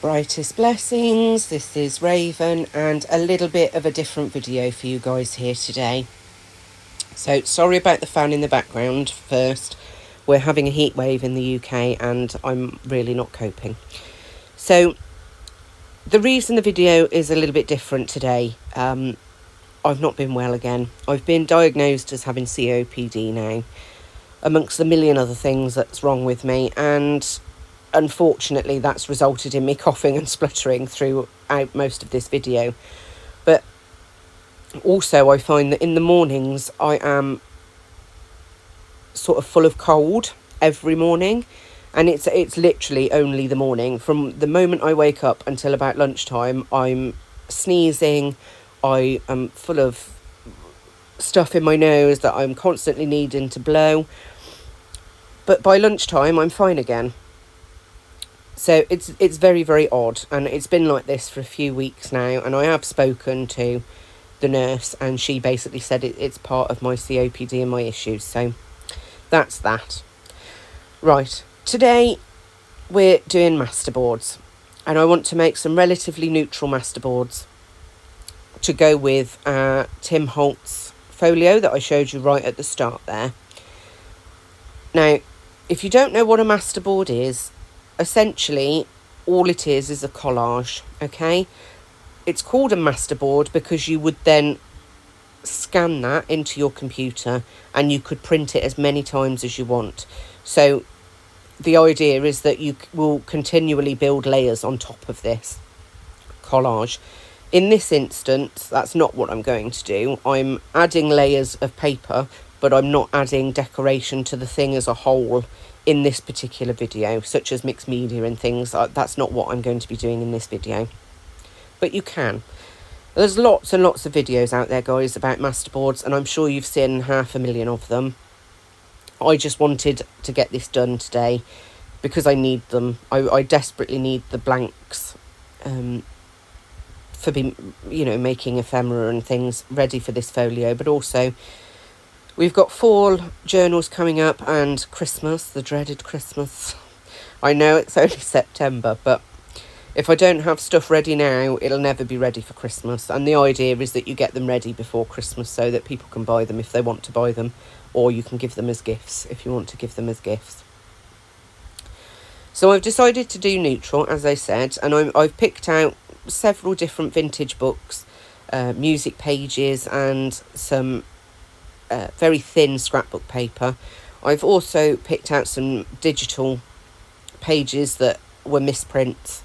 Brightest Blessings, this is Raven, and a little bit of a different video for you guys here today. So sorry about the fan in the background first. We're having a heat wave in the UK and I'm really not coping. So the reason the video is a little bit different today, I've not been well again. I've been diagnosed as having COPD now, amongst a million other things that's wrong with me, and unfortunately that's resulted in me coughing and spluttering throughout most of this video. But also I find that in the mornings I am sort of full of cold every morning, and it's literally only the morning. From the moment I wake up until about lunchtime, I'm sneezing, I am full of stuff in my nose that I'm constantly needing to blow. But by lunchtime I'm fine again. So it's very, very odd, and it's been like this for a few weeks now, and I have spoken to the nurse and she basically said it's part of my COPD and my issues. So that's that. Right, today we're doing masterboards, and I want to make some relatively neutral masterboards to go with Tim Holt's folio that I showed you right at the start there. Now, if you don't know what a masterboard is, essentially all it is a collage, okay? It's called a masterboard because you would then scan that into your computer and you could print it as many times as you want. So the idea is that you will continually build layers on top of this collage. In this instance, that's not what I'm going to do. I'm adding layers of paper, but I'm not adding decoration to the thing as a whole in this particular video, such as mixed media and things. That's not what I'm going to be doing in this video. But you can. There's lots and lots of videos out there, guys, about masterboards, and I'm sure you've seen 500,000 of them. I just wanted to get this done today because I need them. I desperately need the blanks for making ephemera and things ready for this folio. But also we've got fall journals coming up and Christmas, the dreaded Christmas. I know it's only September, but if I don't have stuff ready now, it'll never be ready for Christmas. And the idea is that you get them ready before Christmas so that people can buy them if they want to buy them, or you can give them as gifts if you want to give them as gifts. So I've decided to do neutral, as I said, and I've picked out several different vintage books, music pages, and some very thin scrapbook paper. I've also picked out some digital pages that were misprints,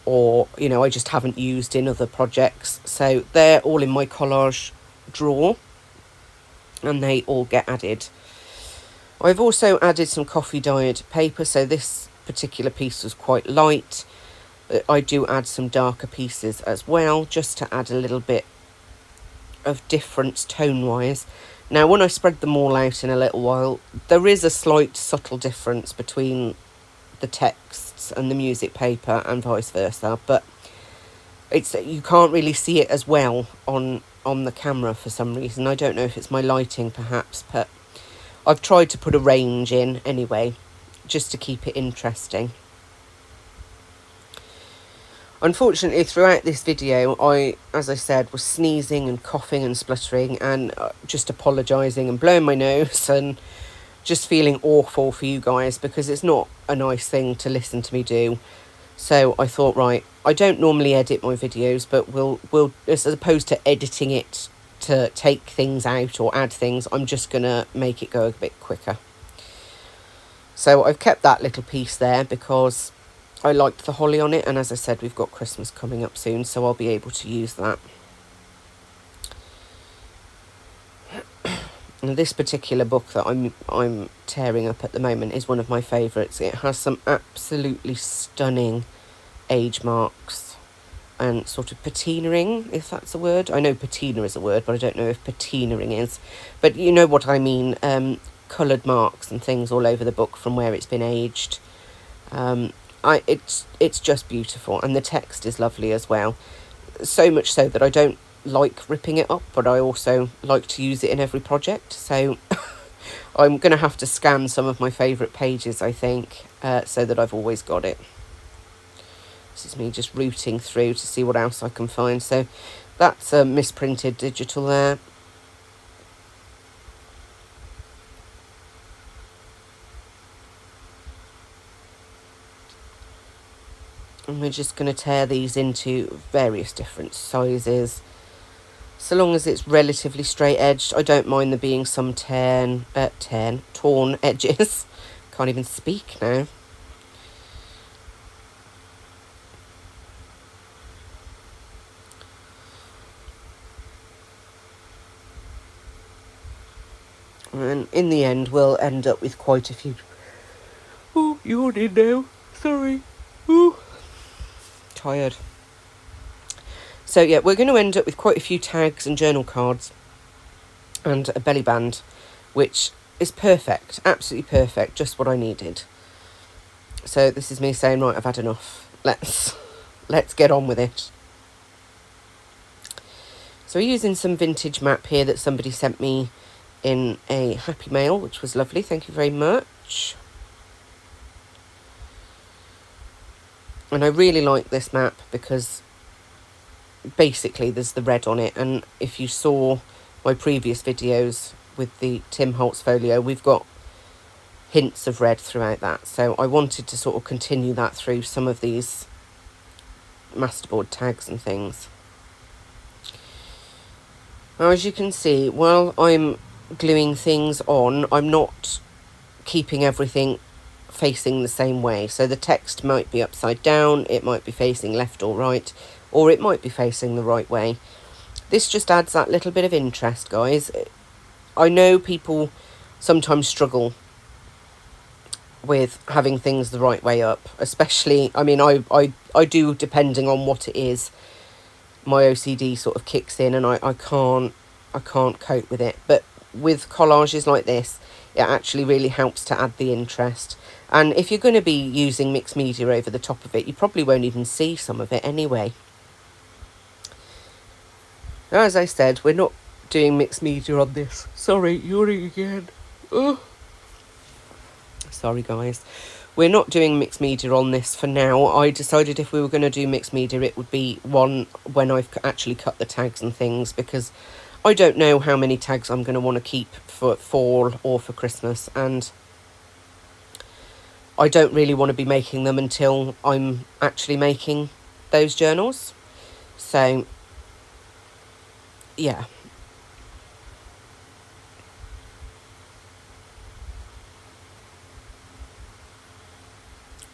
or I just haven't used in other projects. So they're all in my collage drawer and they all get added. I've also added some coffee dyed paper, so this particular piece was quite light. I do add some darker pieces as well, just to add a little bit of difference tone wise. Now when I spread them all out in a little while, there is a slight subtle difference between the texts and the music paper and vice versa, but you can't really see it as well on the camera for some reason. I don't know if it's my lighting perhaps, but I've tried to put a range in anyway, just to keep it interesting. Unfortunately, throughout this video, as I said, was sneezing and coughing and spluttering and just apologising and blowing my nose and just feeling awful for you guys, because it's not a nice thing to listen to me do. So I thought, right, I don't normally edit my videos, but we'll as opposed to editing it to take things out or add things, I'm just gonna make it go a bit quicker. So I've kept that little piece there because I liked the holly on it, and as I said, we've got Christmas coming up soon, so I'll be able to use that. And this particular book that I'm tearing up at the moment is one of my favourites. It has some absolutely stunning age marks and sort of patinaing, if that's a word. I know patina is a word, but I don't know if patinaing is. But you know what I mean, coloured marks and things all over the book from where it's been aged. It's just beautiful, and the text is lovely as well. So much so that I don't like ripping it up, but I also like to use it in every project. So I'm going to have to scan some of my favourite pages, I think, so that I've always got it. This is me just rooting through to see what else I can find. So that's a misprinted digital there. And we're just going to tear these into various different sizes. So long as it's relatively straight edged, I don't mind there being some torn edges. Can't even speak now. And in the end, we'll end up with quite a few. Oh, yawning now. Sorry. Ooh. Tired. So yeah, we're going to end up with quite a few tags and journal cards and a belly band, which is perfect, absolutely perfect, just what I needed. So this is me saying, right, I've had enough. Let's get on with it. So we're using some vintage map here that somebody sent me in a happy mail, which was lovely. Thank you very much. And I really like this map because basically there's the red on it, and if you saw my previous videos with the Tim Holtz folio, we've got hints of red throughout that, so I wanted to sort of continue that through some of these masterboard tags and things. Now, as you can see, while I'm gluing things on, I'm not keeping everything facing the same way, so the text might be upside down, it might be facing left or right, or it might be facing the right way. This just adds that little bit of interest, guys. I know people sometimes struggle with having things the right way up, especially, I mean, I do, depending on what it is. My OCD sort of kicks in and I can't cope with it. But with collages like this, it actually really helps to add the interest. And if you're going to be using mixed media over the top of it, you probably won't even see some of it anyway. Now, as I said, we're not doing mixed media on this. Sorry, yawning again. Oh. Sorry, guys. We're not doing mixed media on this for now. I decided if we were going to do mixed media, it would be one when I've actually cut the tags and things, because I don't know how many tags I'm going to want to keep for fall or for Christmas, and I don't really want to be making them until I'm actually making those journals. So, yeah.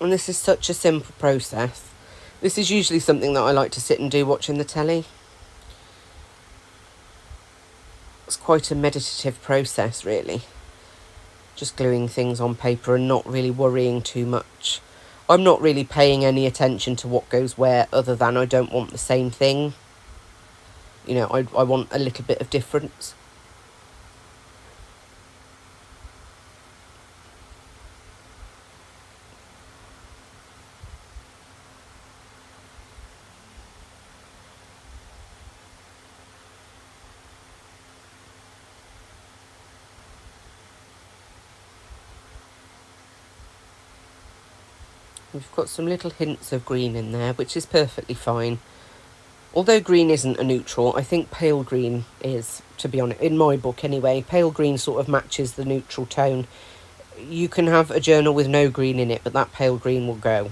And this is such a simple process. This is usually something that I like to sit and do watching the telly. It's quite a meditative process, really. Just gluing things on paper and not really worrying too much. I'm not really paying any attention to what goes where, other than I don't want the same thing. You know, I want a little bit of difference. We've got some little hints of green in there, which is perfectly fine. Although green isn't a neutral, I think pale green is, to be honest, in my book anyway. Pale green sort of matches the neutral tone. You can have a journal with no green in it, but that pale green will go.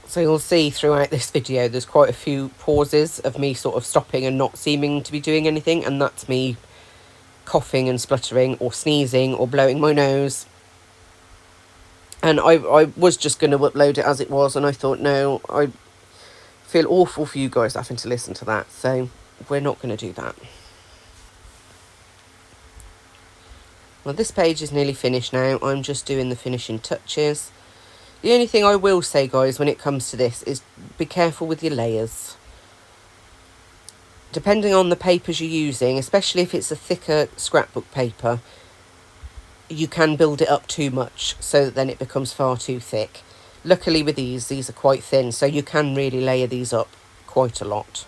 So you'll see throughout this video there's quite a few pauses of me sort of stopping and not seeming to be doing anything, and that's me coughing and spluttering or sneezing or blowing my nose. And I was just going to upload it as it was, and I thought, no, I feel awful for you guys having to listen to that, so we're not going to do that. Well, this page is nearly finished now. I'm just doing the finishing touches. The only thing I will say, guys, when it comes to this is be careful with your layers. Depending on the papers you're using, especially if it's a thicker scrapbook paper, you can build it up too much, so that then it becomes far too thick. Luckily with these are quite thin, so you can really layer these up quite a lot.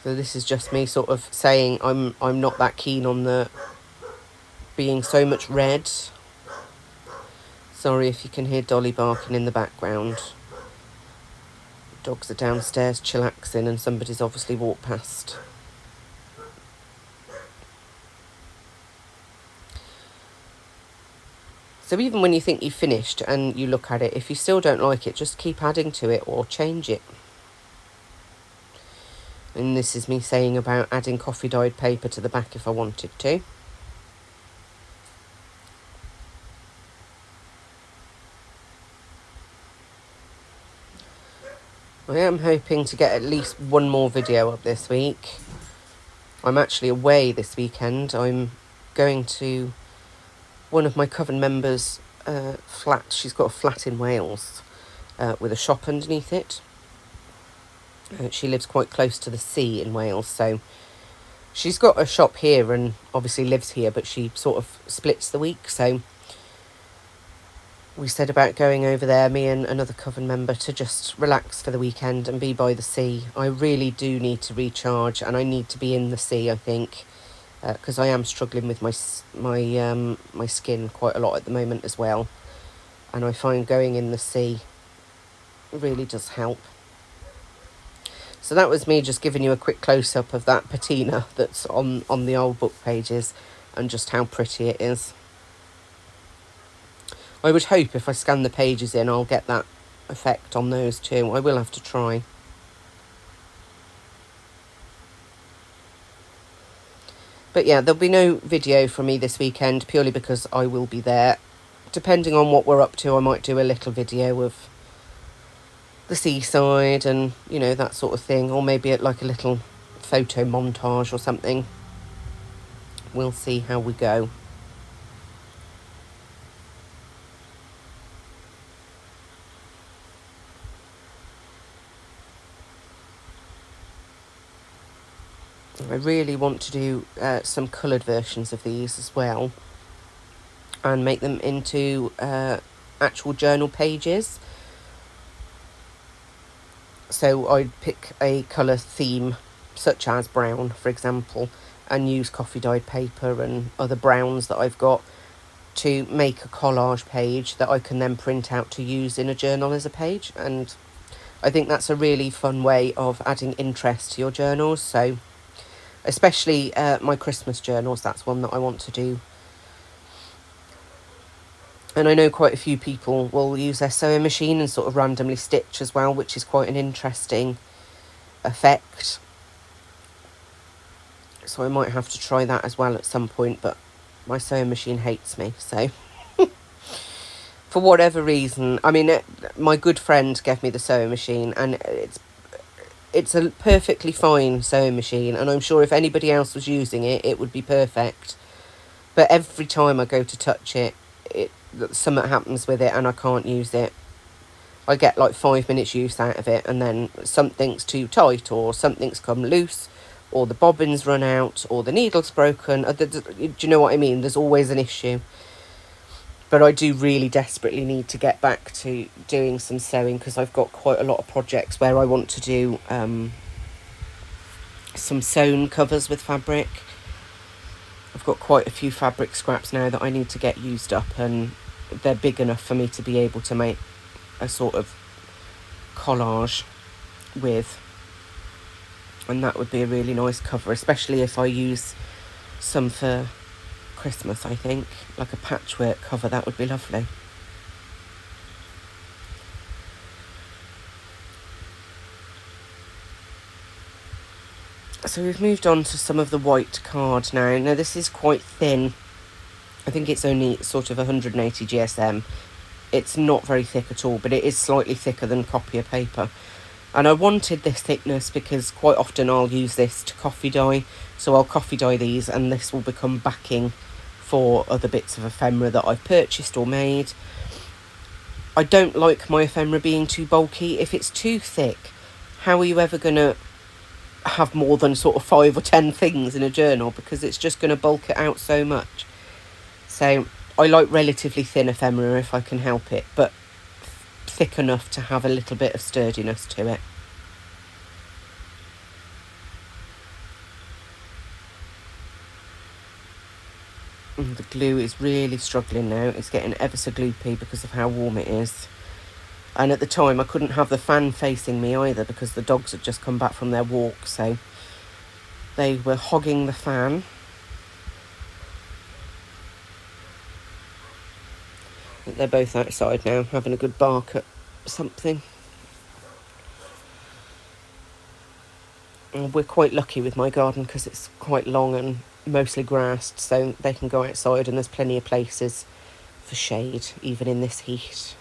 So this is just me sort of saying I'm not that keen on the being so much red. Sorry if you can hear Dolly barking in the background. Dogs are downstairs chillaxing and somebody's obviously walked past. So even when you think you've finished and you look at it, if you still don't like it, just keep adding to it or change it. And this is me saying about adding coffee dyed paper to the back if I wanted to. I am hoping to get at least one more video up this week. I'm actually away this weekend. I'm going to one of my coven members' flats. She's got a flat in Wales with a shop underneath it. She lives quite close to the sea in Wales, so she's got a shop here and obviously lives here, but she sort of splits the week. So we said about going over there, me and another coven member, to just relax for the weekend and be by the sea. I really do need to recharge, and I need to be in the sea, I think, because I am struggling with my skin quite a lot at the moment as well. And I find going in the sea really does help. So that was me just giving you a quick close-up of that patina that's on the old book pages and just how pretty it is. I would hope if I scan the pages in, I'll get that effect on those too. I will have to try. But yeah, there'll be no video from me this weekend purely because I will be there. Depending on what we're up to, I might do a little video of the seaside and, you know, that sort of thing. Or maybe like a little photo montage or something. We'll see how we go. I really want to do some coloured versions of these as well and make them into actual journal pages. So I'd pick a colour theme such as brown, for example, and use coffee dyed paper and other browns that I've got to make a collage page that I can then print out to use in a journal as a page. And I think that's a really fun way of adding interest to your journals. So especially my Christmas journals, that's one that I want to do. And I know quite a few people will use their sewing machine and sort of randomly stitch as well, which is quite an interesting effect. So I might have to try that as well at some point, but my sewing machine hates me, so for whatever reason. I mean, my good friend gave me the sewing machine, and it's a perfectly fine sewing machine, and I'm sure if anybody else was using it, it would be perfect. But every time I go to touch it, something happens with it and I can't use it. I get like 5 minutes use out of it, and then something's too tight, or something's come loose, or the bobbin's run out, or the needle's broken. Do you know what I mean? There's always an issue. But I do really desperately need to get back to doing some sewing, because I've got quite a lot of projects where I want to do some sewn covers with fabric. I've got quite a few fabric scraps now that I need to get used up, and they're big enough for me to be able to make a sort of collage with. And that would be a really nice cover, especially if I use some for Christmas, I think. Like a patchwork cover, that would be lovely. So we've moved on to some of the white card now. Now this is quite thin. I think it's only sort of 180 GSM. It's not very thick at all, but it is slightly thicker than copier paper. And I wanted this thickness because quite often I'll use this to coffee dye. So I'll coffee dye these, and this will become backing for other bits of ephemera that I've purchased or made. I don't like my ephemera being too bulky. If it's too thick, how are you ever going to have more than sort of 5 or 10 things in a journal? Because it's just going to bulk it out so much. So I like relatively thin ephemera if I can help it, but thick enough to have a little bit of sturdiness to it. And the glue is really struggling now. It's getting ever so gloopy because of how warm it is. And at the time I couldn't have the fan facing me either because the dogs had just come back from their walk, so they were hogging the fan. They're both outside now having a good bark at something. And we're quite lucky with my garden because it's quite long and mostly grassed, so they can go outside and there's plenty of places for shade even in this heat.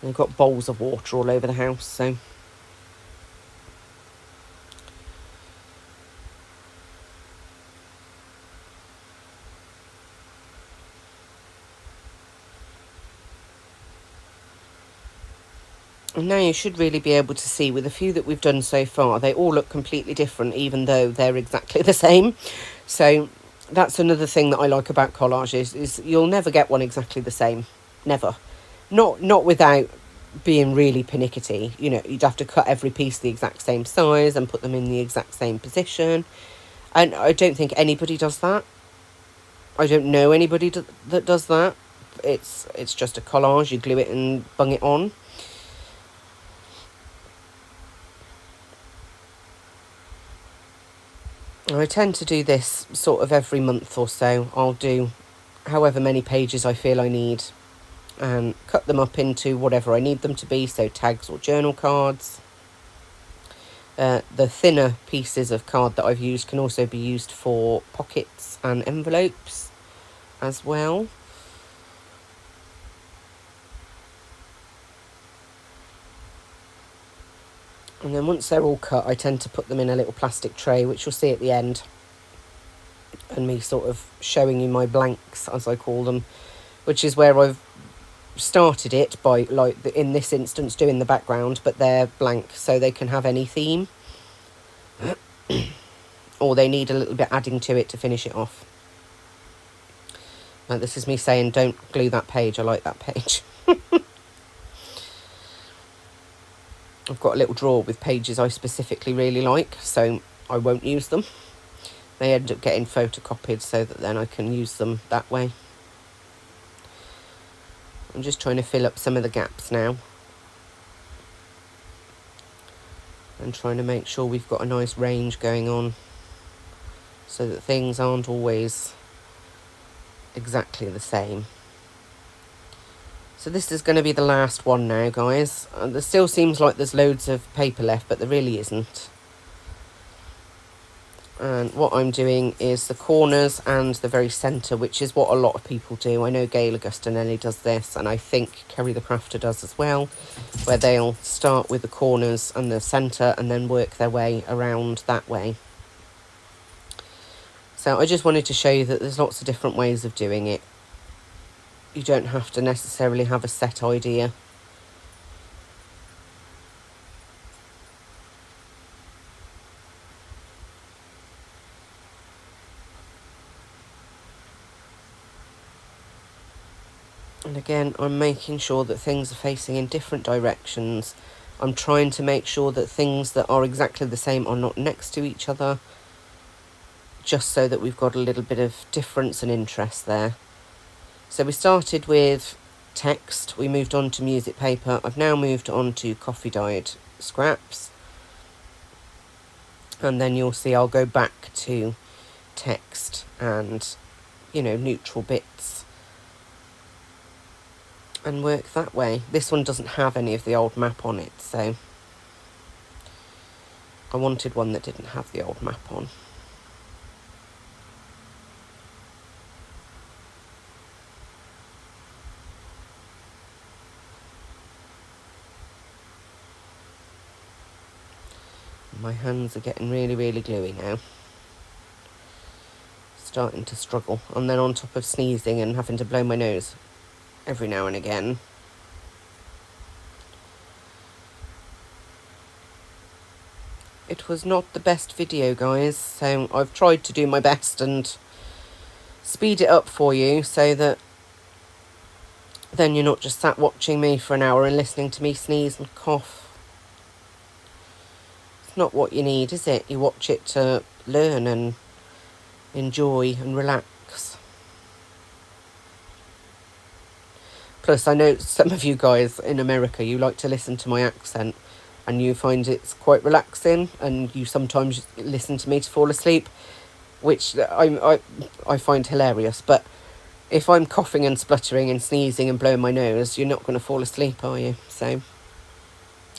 And they've got bowls of water all over the house, so and now you should really be able to see with the few that we've done so far, they all look completely different even though they're exactly the same. So that's another thing that I like about collages, is you'll never get one exactly the same. Never. Not without being really pernickety. You know, you'd have to cut every piece the exact same size and put them in the exact same position. And I don't think anybody does that. I don't know anybody that does that. It's just a collage, you glue it and bung it on. I tend to do this sort of every month or so. I'll do however many pages I feel I need and cut them up into whatever I need them to be, so tags or journal cards. The thinner pieces of card that I've used can also be used for pockets and envelopes as well. And then once they're all cut, I tend to put them in a little plastic tray, which you'll see at the end. And me sort of showing you my blanks, as I call them, which is where I've started it by, like in this instance, doing the background, but they're blank, so they can have any theme. Or they need a little bit adding to it to finish it off. Like, this is me saying, don't glue that page, I like that page. I've got a little drawer with pages I specifically really like, so I won't use them. They end up getting photocopied so that then I can use them that way. I'm just trying to fill up some of the gaps now. And trying to make sure we've got a nice range going on so that things aren't always exactly the same. So this is going to be the last one now, guys. There still seems like there's loads of paper left, but there really isn't. And what I'm doing is the corners and the very centre, which is what a lot of people do. I know Gail Augustinelli does this, and I think Kerry the Crafter does as well, where they'll start with the corners and the centre and then work their way around that way. So I just wanted to show you that there's lots of different ways of doing it. You don't have to necessarily have a set idea. And again, I'm making sure that things are facing in different directions. I'm trying to make sure that things that are exactly the same are not next to each other, just so that we've got a little bit of difference and interest there. So we started with text, we moved on to music paper. I've now moved on to coffee dyed scraps. And then you'll see I'll go back to text and, you know, neutral bits and work that way. This one doesn't have any of the old map on it, so I wanted one that didn't have the old map on. My hands are getting really, really gluey now. Starting to struggle. And then on top of sneezing and having to blow my nose every now and again. It was not the best video, guys, so I've tried to do my best and speed it up for you so that then you're not just sat watching me for an hour and listening to me sneeze and cough. Not what you need, is it? You watch it to learn and enjoy and relax. laughs. Plus, I know some of you guys in America, you like to listen to my accent and you find it's quite relaxing, and you sometimes listen to me to fall asleep, which I find hilarious. But if I'm coughing and spluttering and sneezing and blowing my nose, you're not going to fall asleep, are you? So,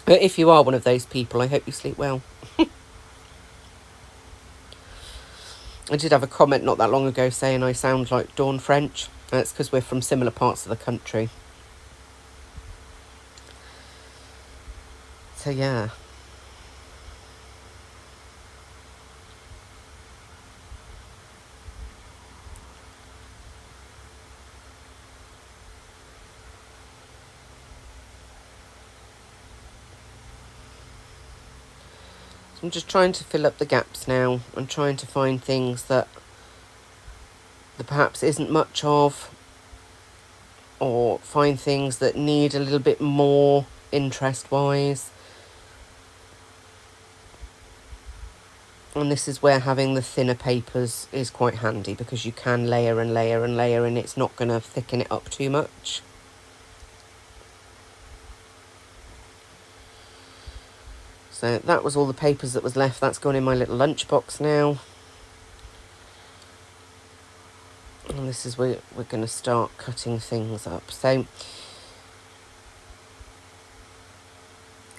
but if you are one of those people, I hope you sleep well. I did have a comment not that long ago saying I sound like Dawn French. That's because we're from similar parts of the country. So yeah. So I'm just trying to fill up the gaps now. I'm trying to find things that there perhaps isn't much of, or find things that need a little bit more interest-wise. And this is where having the thinner papers is quite handy, because you can layer and layer and layer and it's not going to thicken it up too much. So that was all the papers that was left. That's gone in my little lunchbox now. And this is where we're going to start cutting things up. So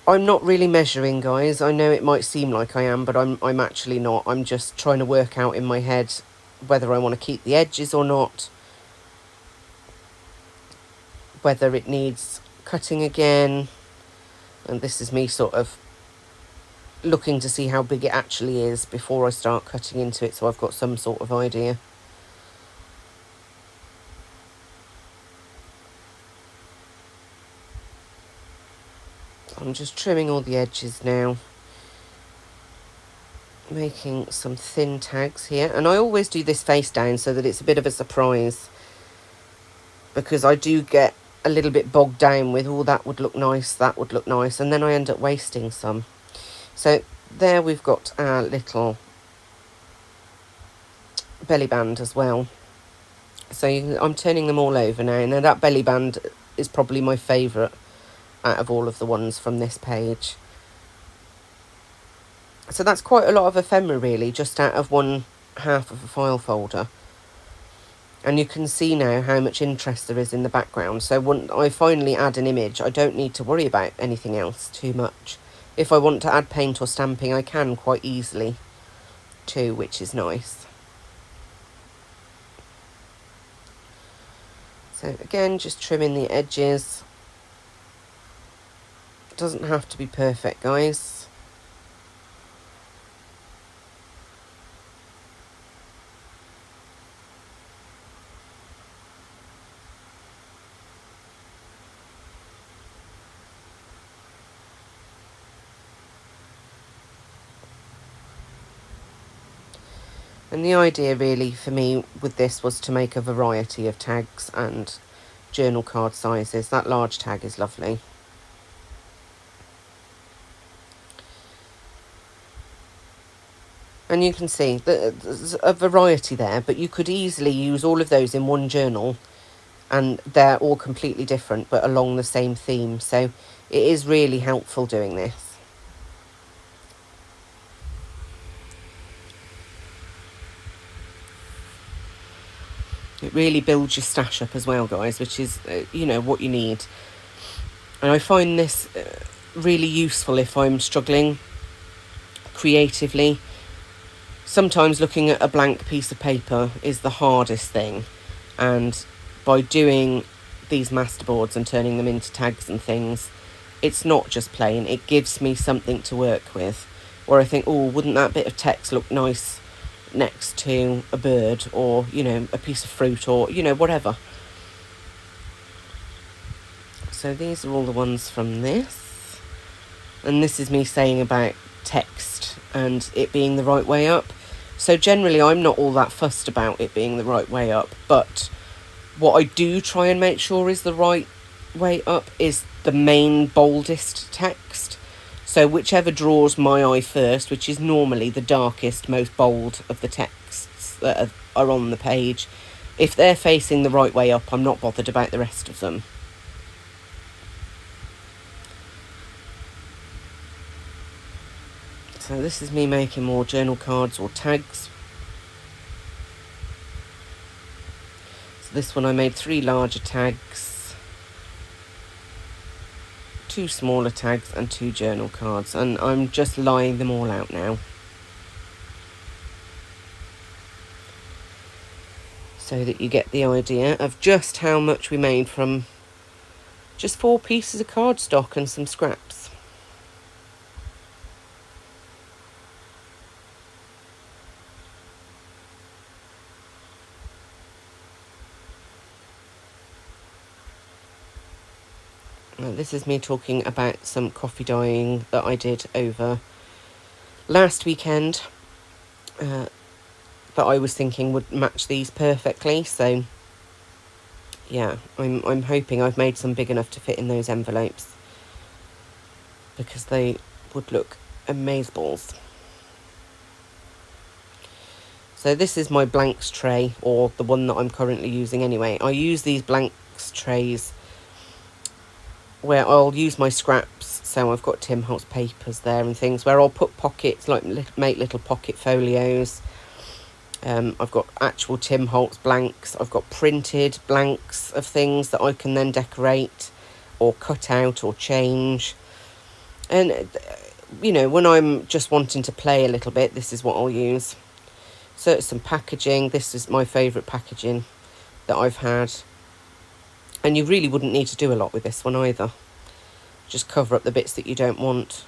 I'm not really measuring, guys. I know it might seem like I am, but I'm actually not. I'm just trying to work out in my head whether I want to keep the edges or not, whether it needs cutting again. And this is me sort of looking to see how big it actually is before I start cutting into it, so I've got some sort of idea. I'm just trimming all the edges now, making some thin tags here. And I always do this face down so that it's a bit of a surprise, because I do get a little bit bogged down with, oh, that would look nice, that would look nice, and then I end up wasting some. So there we've got our little belly band as well. So I'm turning them all over now. Now that belly band is probably my favourite out of all of the ones from this page. So that's quite a lot of ephemera really, just out of one half of a file folder. And you can see now how much interest there is in the background. So when I finally add an image, I don't need to worry about anything else too much. If I want to add paint or stamping, I can quite easily too, which is nice. So again, just trimming the edges. It doesn't have to be perfect, guys. And the idea really for me with this was to make a variety of tags and journal card sizes. That large tag is lovely. And you can see that there's a variety there, but you could easily use all of those in one journal and they're all completely different but along the same theme. So it is really helpful doing this. It really builds your stash up as well, guys, which is, you know, what you need. And I find this really useful if I'm struggling creatively. Sometimes looking at a blank piece of paper is the hardest thing. And by doing these masterboards and turning them into tags and things, it's not just plain. It gives me something to work with, where I think, oh, wouldn't that bit of text look nice next to a bird, or, you know, a piece of fruit, or, you know, whatever. So these are all the ones from this. And this is me saying about text and it being the right way up. So generally I'm not all that fussed about it being the right way up, but what I do try and make sure is the right way up is the main boldest text. So whichever draws my eye first, which is normally the darkest, most bold of the texts that are on the page, if they're facing the right way up, I'm not bothered about the rest of them. So this is me making more journal cards or tags. So this one I made 3 larger tags, 2 smaller tags and 2 journal cards, and I'm just laying them all out now, so that you get the idea of just how much we made from just 4 pieces of cardstock and some scraps. This is me talking about some coffee dyeing that I did over last weekend, that I was thinking would match these perfectly. So yeah, I'm hoping I've made some big enough to fit in those envelopes, because they would look amazeballs. So this is my blanks tray, or the one that I'm currently using anyway. I use these blanks trays where I'll use my scraps, so I've got Tim Holtz papers there and things, where I'll put pockets, like make little pocket folios. I've got actual Tim Holtz blanks, I've got printed blanks of things that I can then decorate or cut out or change. And you know, when I'm just wanting to play a little bit, this is what I'll use. So it's some packaging. This is my favourite packaging that I've had. And you really wouldn't need to do a lot with this one either. Just cover up the bits that you don't want.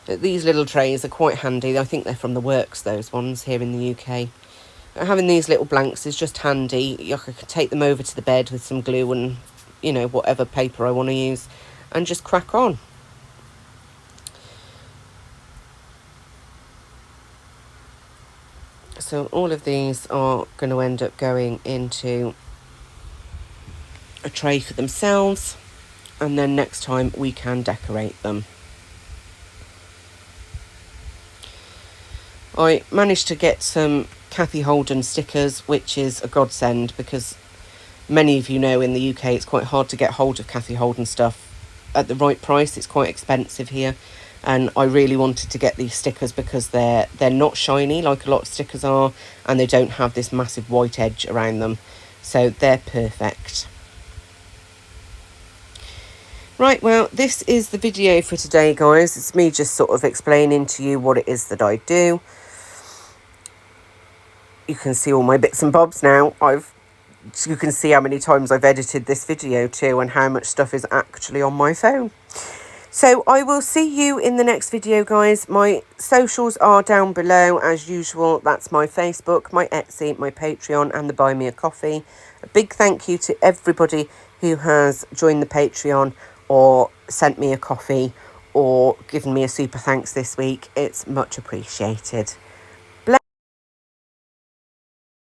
These little trays are quite handy. I think they're from the Works, those ones, here in the UK. Having these little blanks is just handy. I can take them over to the bed with some glue and, you know, whatever paper I want to use, and just crack on. So all of these are going to end up going into a tray for themselves, and then next time we can decorate them. I managed to get some Kathy Holden stickers, which is a godsend, because many of you know in the UK it's quite hard to get hold of Kathy Holden stuff at the right price. It's quite expensive here, and I really wanted to get these stickers because they're not shiny like a lot of stickers are, and they don't have this massive white edge around them, so they're perfect. Right, well, this is the video for today, guys. It's me just sort of explaining to you what it is that I do. You can see all my bits and bobs now. You can see how many times I've edited this video too, and how much stuff is actually on my phone. So I will see you in the next video, guys. My socials are down below as usual. That's my Facebook, my Etsy, my Patreon, and the BuyMeACoffee. A big thank you to everybody who has joined the Patreon or sent me a coffee or given me a super thanks this week. It's much appreciated.